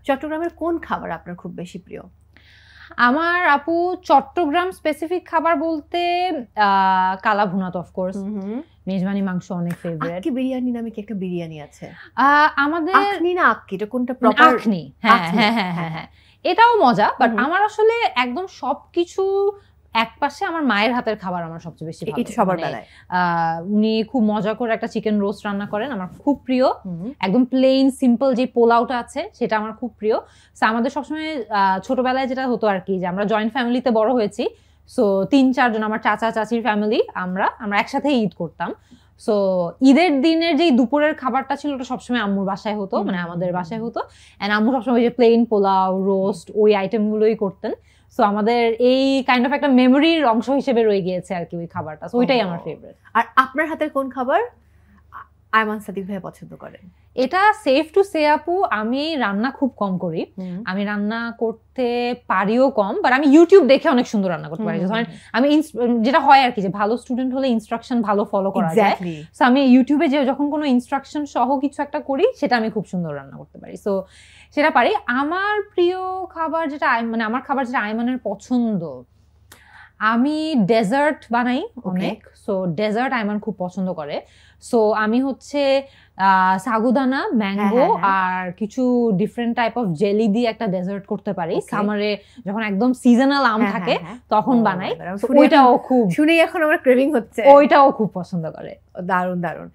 চট্টগ্রামের কোন খাবার আপনার খুব বেশি প্রিয়? আমার আপু চট্টগ্রাম স্পেসিফিক খাবার বলতে কালা ভুনা তো অফকোর্স, মেজবানি মাংস অনেক ফেভারিট। আক্কি বিরিয়ানি নামে কি একটা বিরিয়ানি আছে আমাদের? আখনি না আক্কি, এটা কোনটা প্রপার? আখনি, হ্যাঁ হ্যাঁ হ্যাঁ হ্যাঁ হ্যাঁ, এটাও মজা। বাট আমার আসলে একদম সবকিছু একপাশে আমার মায়ের হাতের খাবার আমার সবচেয়ে বেশি ভালো। এটা সবার বেলায়। উনি খুব মজা করে একটা চিকেন রোস্ট রান্না করেন, আমার খুব প্রিয়। একদম প্লেন সিম্পল যে পোলাওটা আছে সেটা আমার খুব প্রিয়। সো আমাদের সবসময় ছোটবেলায় যেটা হতো আর কি, যে আমরা জয়েন্ট ফ্যামিলিতে বড় হয়েছি, সো 3-4 জন, আমার চাচা চাচির ফ্যামিলি, আমরা একসাথে ঈদ করতাম। সো ঈদের দিনের যে দুপুরের খাবারটা ছিল ওটা সবসময় আম্মুর বাসায় হতো, মানে আমাদের বাসায় হতো। এন্ড আম্মু সবসময় যে প্লেন পোলাও, রোস্ট, ওই আইটেমগুলোই করতেন। সো আমাদের এই কাইন্ড অফ একটা মেমোরির অংশ হিসেবে রয়ে গিয়েছে আর কি ওই খাবারটা। সো ওইটাই আমার ফেভারিট। আর আপনার হাতের কোন খাবার আয়মান সাদিক ভাই পছন্দ করেন? এটা সেফ টু সে আপু, আমি রান্না খুব কম করি। আমি রান্না করতে পারিও কম, বাট আমি ইউটিউব দেখে অনেক সুন্দর রান্না করতে পারি। আমি যেটা হয় আর কি, যে ভালো স্টুডেন্ট হলে ইনস্ট্রাকশন ভালো ফলো করা যায়। সো আমি ইউটিউবে যে যখন কোনো ইনস্ট্রাকশন সহ কিছু একটা করি, সেটা আমি খুব সুন্দর রান্না করতে পারি। সো সেটা পারি। আমার প্রিয় খাবার যেটা, মানে আমার খাবার যেটা আইমানের পছন্দ, আমি ডেজার্ট বানাই অনেক। সো ডেজার্ট আইমান খুব পছন্দ করে। সো আমি হচ্ছে সাগুদানা, ম্যাঙ্গো আর কিছু ডিফারেন্ট টাইপ অফ জেলি দিয়ে একটা ডেজার্ট করতে পারি। সামারে যখন একদম সিজনাল আম থাকে তখন বানাই। ওইটাও খুব, শুনেই এখন আমার ক্রেভিং হচ্ছে। ওইটাও খুব পছন্দ করে। দারুণ দারুণ।